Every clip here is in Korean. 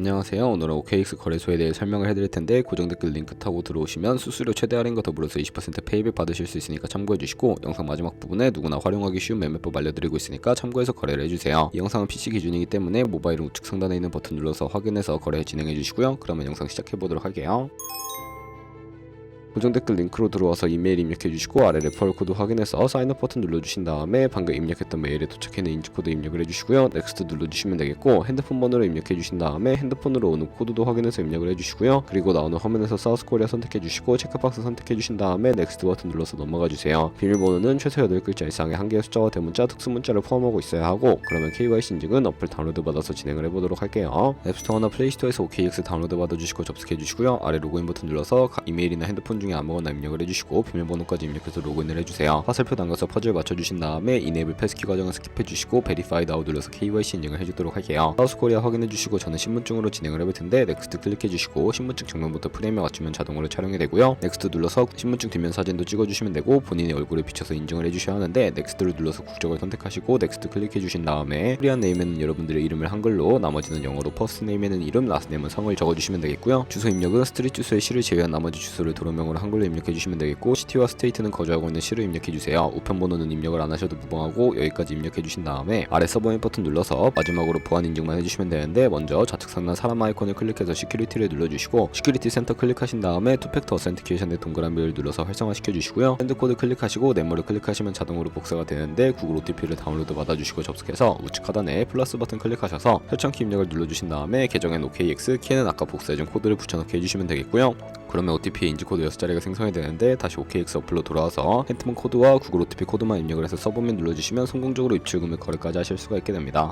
안녕하세요. 오늘은 OKX 거래소에 대해 설명을 해드릴 텐데 고정 댓글 링크 타고 들어오시면 수수료 최대 할인과 더불어서 20% 페이백 받으실 수 있으니까 참고해주시고, 영상 마지막 부분에 누구나 활용하기 쉬운 매매법 알려드리고 있으니까 참고해서 거래를 해주세요. 이 영상은 PC 기준이기 때문에 모바일은 우측 상단에 있는 버튼 눌러서 확인해서 거래 진행해주시고요. 그러면 영상 시작해보도록 할게요. 고정 댓글 링크로 들어와서 이메일 입력해주시고, 아래 레퍼럴 코드 확인해서 사인업 버튼 눌러주신 다음에 방금 입력했던 메일에 도착해있는 인증코드 입력을 해주시고요. 넥스트 눌러주시면 되겠고, 핸드폰 번호를 입력해주신 다음에 핸드폰으로 오는 코드도 확인해서 입력을 해주시고요. 그리고 나오는 화면에서 사우스코리아 선택해주시고 체크박스 선택해주신 다음에 넥스트 버튼 눌러서 넘어가주세요. 비밀번호는 최소 8글자 이상의 한 개의 숫자와 대문자, 특수문자를 포함하고 있어야 하고, 그러면 KYC 인증은 어플 다운로드 받아서 진행을 해보도록 할게요. 앱스토어나 플레이스토어에서 OKX 다운로드 받아주시고 접속해주시고요. 아래 로그인 버튼 눌러서 이메일이나 핸드폰 중에 아무거나 입력을 해주시고 비밀번호까지 입력해서 로그인을 해주세요. 화살표 당겨서 퍼즐 맞춰주신 다음에 이네이블 패스키 과정을 스킵해주시고 베리파이드 아웃 눌러서 KYC 인증을 해주도록 할게요. 사우스코리아 확인해주시고 저는 신분증으로 진행을 해볼 텐데, 넥스트 클릭해주시고 신분증 정면부터 프레임에 맞추면 자동으로 촬영이 되고요. 넥스트 눌러서 신분증 뒷면 사진도 찍어주시면 되고, 본인의 얼굴에 비춰서 인증을 해주셔야 하는데, 넥스트를 눌러서 국적을 선택하시고 넥스트 클릭해주신 다음에 코리안 네임에는 여러분들의 이름을 한글로, 나머지는 영어로, 퍼스트 네임에는 이름, 라스트 네임은 성을 적어주시면 되겠고요. 주소 입력은 스트릿 주소의 시를 제외한 나머지 주소를 도로명으로 한글로 입력해주시면 되겠고, 시티와 스테이트는 거주하고 있는 시를 입력해주세요. 우편번호는 입력을 안하셔도 무방하고 여기까지 입력해주신 다음에 아래 서브밋 버튼 눌러서 마지막으로 보안 인증만 해주시면 되는데, 먼저 좌측 상단 사람 아이콘을 클릭해서 시큐리티를 눌러주시고, 시큐리티 센터 클릭하신 다음에 투팩터 어센티케이션의 동그라미를 눌러서 활성화시켜주시고요. 핸드코드 클릭하시고 네모를 클릭하시면 자동으로 복사가 되는데, 구글 OTP를 다운로드 받아주시고 접속해서 우측 하단에 플러스 버튼 클릭하셔서 설정키 입력을 눌러주신 다음에 계정엔 OKX, 키에는 아까 복사해준 코드를 붙여넣기 해주시면 되겠고요. 그러면 OTP의 인증코드 6자리가 생성이 되는데, 다시 OKX 어플로 돌아와서 핸드폰 코드와 구글 OTP 코드만 입력을 해서 서브밋 눌러주시면 성공적으로 입출금을 거래까지 하실 수가 있게 됩니다.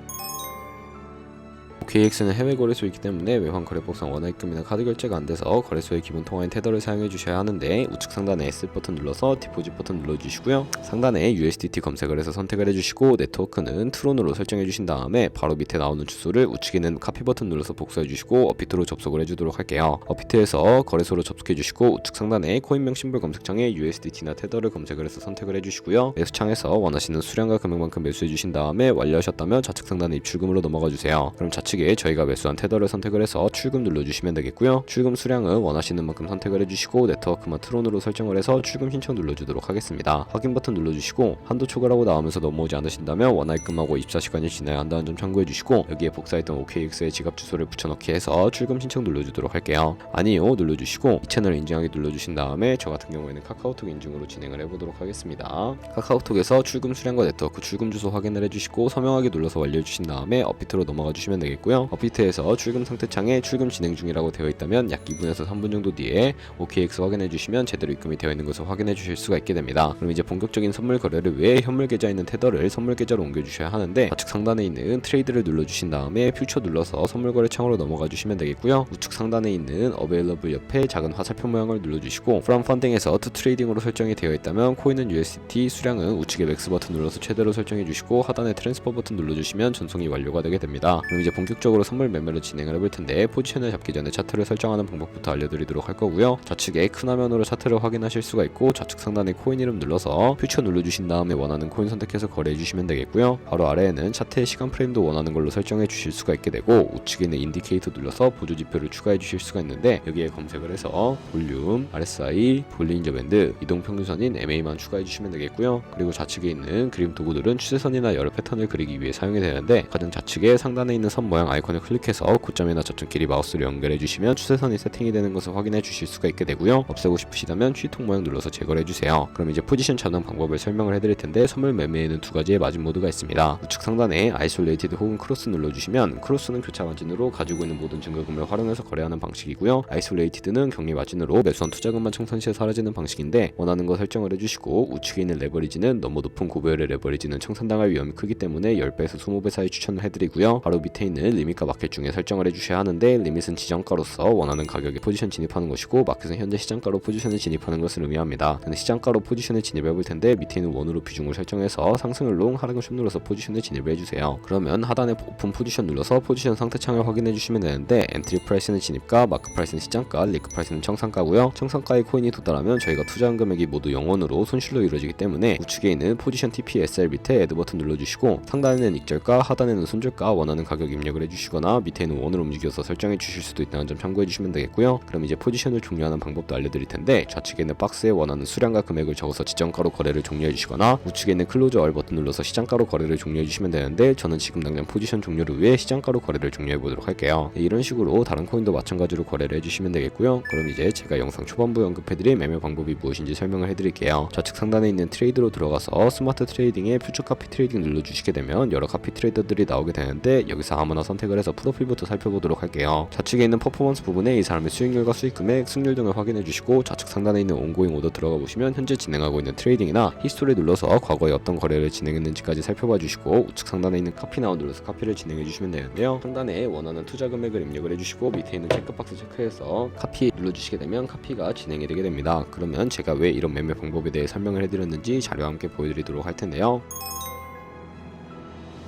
OKX는 해외 거래소이기 때문에 외환 거래법상 원화입금이나 카드 결제가 안 돼서 거래소의 기본 통화인 테더를 사용해 주셔야 하는데, 우측 상단에 S 버튼 눌러서 디포짓 버튼 눌러주시고요. 상단에 USDT 검색을 해서 선택을 해주시고, 네트워크는 트론으로 설정해 주신 다음에 바로 밑에 나오는 주소를 우측에 있는 카피 버튼 눌러서 복사해 주시고 업비트로 접속을 해주도록 할게요. 업비트에서 거래소로 접속해 주시고, 우측 상단에 코인명 심볼 검색창에 USDT나 테더를 검색을 해서 선택을 해주시고요. 매수창에서 원하시는 수량과 금액만큼 매수해 주신 다음에 완료하셨다면 좌측 상단에 입출금으로 넘어가 주세요. 그럼 좌측에 저희가 매수한 테더를 선택을 해서 출금 눌러주시면 되겠고요. 출금 수량은 원하시는 만큼 선택을 해주시고 네트워크만 트론으로 설정을 해서 출금 신청 눌러주도록 하겠습니다. 확인 버튼 눌러주시고 한도 초과라고 나오면서 넘어오지 않으신다면 원화입금하고 24시간이 지나야 한다는 점 참고해주시고, 여기에 복사했던 OKX의 지갑 주소를 붙여넣기 해서 출금 신청 눌러주도록 할게요. 아니요 눌러주시고 이 채널 인증하기 눌러주신 다음에 저 같은 경우에는 카카오톡 인증으로 진행을 해보도록 하겠습니다. 카카오톡에서 출금 수량과 네트워크 출금 주소 확인을 해주시고 서명하기 눌러서 완료해주신 다음에 업비트로 넘어가 주시면 되겠고요. 업비트에서 출금 상태 창에 출금 진행 중이라고 되어 있다면 약 2분에서 3분 정도 뒤에 OKX 확인해 주시면 제대로 입금이 되어 있는 것을 확인해 주실 수가 있게 됩니다. 그럼 이제 본격적인 선물 거래를 위해 현물 계좌에 있는 테더를 선물 계좌로 옮겨 주셔야 하는데, 좌측 상단에 있는 트레이드를 눌러 주신 다음에 퓨처 눌러서 선물 거래 창으로 넘어가 주시면 되겠고요. 우측 상단에 있는 어베일러블 옆에 작은 화살표 모양을 눌러 주시고, From Funding에서 To Trading으로 설정이 되어 있다면 코인은 USDT, 수량은 우측에 맥스 버튼 눌러서 최대로 설정해 주시고 하단에 트랜스퍼 버튼 눌러 주시면 전송이 완료가 되게 됩니다. 그럼 이제 본격적으로 선물 매매를 진행을 해볼 텐데, 포지션을 잡기 전에 차트를 설정하는 방법부터 알려드리도록 할 거고요. 좌측에 큰 화면으로 차트를 확인하실 수가 있고, 좌측 상단에 코인 이름 눌러서 퓨처 누르주신 다음에 원하는 코인 선택해서 거래해 주시면 되겠고요. 바로 아래에는 차트의 시간 프레임도 원하는 걸로 설정해 주실 수가 있게 되고, 우측에 있는 인디케이터 눌러서 보조 지표를 추가해 주실 수가 있는데, 여기에 검색을 해서 볼륨, RSI, 볼린저 밴드, 이동 평균선인 MA만 추가해 주시면 되겠고요. 그리고 좌측에 있는 그림 도구들은 추세선이나 여러 패턴을 그리기 위해 사용이 되는데, 가장 좌측에 상단에 있는 선 모양 아이콘을 클릭해서 고점이나 저점 길이 마우스를 연결해 주시면 추세선이 세팅이 되는 것을 확인해 주실 수가 있게 되고요. 없애고 싶으시다면 취통 모양 눌러서 제거를 해주세요. 그럼 이제 포지션 전환 방법을 설명을 해드릴 텐데, 선물 매매에는 두 가지의 마진 모드가 있습니다. 우측 상단에 아이솔레이티드 혹은 크로스 눌러주시면, 크로스는 교차 마진으로 가지고 있는 모든 증거금을 활용해서 거래하는 방식이고요. 아이솔레이티드는 격리 마진으로 매수한 투자금만 청산 시에 사라지는 방식인데, 원하는 거 설정을 해주시고, 우측에 있는 레버리지는 너무 높은 고배율의 레버리지는 청산당할 위험이 크기 때문에 10배에서 20배 사이 추천을 해드리고요. 바로 밑에 있는 리밋과 마켓 중에 설정을 해주셔야 하는데, 리밋은 지정가로서 원하는 가격에 포지션 진입하는 것이고, 마켓은 현재 시장가로 포지션을 진입하는 것을 의미합니다. 저는 시장가로 포지션을 진입해 볼 텐데, 밑에 있는 원으로 비중을 설정해서 상승을 롱, 하락을 숏 눌러서 포지션을 진입해 주세요. 그러면 하단에 오픈 포지션 눌러서 포지션 상태 창을 확인해 주시면 되는데, 엔트리 프라이스는 진입가, 마크 프라이스는 시장가, 리크 프라이스는 청산가고요. 청산가의 코인이 도달하면 저희가 투자한 금액이 모두 0원으로 손실로 이루어지기 때문에, 우측에 있는 포지션 TP SL 밑에 애드 버튼 눌러주시고, 상단에는 익절가, 하단에는 손절가 원하는 가격 입력을 입력을 해주시거나 밑에 있는 원으로 움직여서 설정해 주실 수도 있다는 점 참고해 주시면 되겠고요. 그럼 이제 포지션을 종료하는 방법도 알려드릴 텐데, 좌측에 있는 박스에 원하는 수량과 금액을 적어서 지정가로 거래를 종료해 주시거나, 우측에 있는 클로즈 얼 버튼 눌러서 시장가로 거래를 종료해 주시면 되는데, 저는 지금 당장 포지션 종료를 위해 시장가로 거래를 종료해 보도록 할게요. 이런 식으로 다른 코인도 마찬가지로 거래를 해주시면 되겠고요. 그럼 이제 제가 영상 초반부에 언급해드릴 매매 방법이 무엇인지 설명을 해드릴게요. 좌측 상단에 있는 트레이드로 들어가서 스마트 트레이딩에 퓨처 카피 트레이딩 눌러주시게 되면 여러 카피 트레이더들이 나오게 되는데, 여기서 아무나 선택을 해서 프로필부터 살펴보도록 할게요. 좌측에 있는 퍼포먼스 부분에 이 사람의 수익률과 수익금액, 승률 등을 확인해 주시고, 좌측 상단에 있는 온고잉 오더 들어가 보시면 현재 진행하고 있는 트레이딩이나 히스토리 눌러서 과거에 어떤 거래를 진행했는지까지 살펴봐 주시고, 우측 상단에 있는 카피 나우 눌러서 카피를 진행해 주시면 되는데요. 상단에 원하는 투자 금액을 입력을 해주시고, 밑에 있는 체크박스 체크해서 카피 눌러주시게 되면 카피가 진행이 되게 됩니다. 그러면 제가 왜 이런 매매 방법에 대해 설명을 해드렸는지 자료와 함께 보여드리도록 할 텐데요.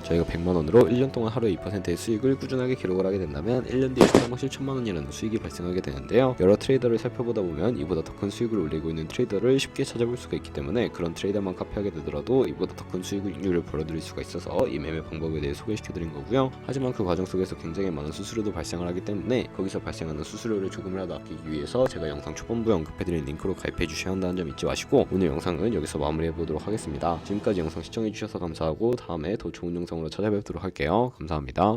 저희가 100만원으로 1년 동안 하루에 2%의 수익을 꾸준하게 기록을 하게 된다면 1년 뒤에 상당시 1000만원이라는 수익이 발생하게 되는데요. 여러 트레이더를 살펴보다 보면 이보다 더 큰 수익을 올리고 있는 트레이더를 쉽게 찾아볼 수가 있기 때문에, 그런 트레이더만 카피하게 되더라도 이보다 더 큰 수익률을 벌어들일 수가 있어서 이 매매 방법에 대해 소개시켜드린 거고요. 하지만 그 과정 속에서 굉장히 많은 수수료도 발생을 하기 때문에, 거기서 발생하는 수수료를 조금이라도 아끼기 위해서 제가 영상 초반부에 언급해드린 링크로 가입해 주셔야 한다는 점 잊지 마시고, 오늘 영상은 여기서 마무리해보도록 하겠습니다. 지금까지 영상 시청해주셔서 감사하고, 다음에 더 좋은 영상으로 찾아뵙도록 할게요. 감사합니다.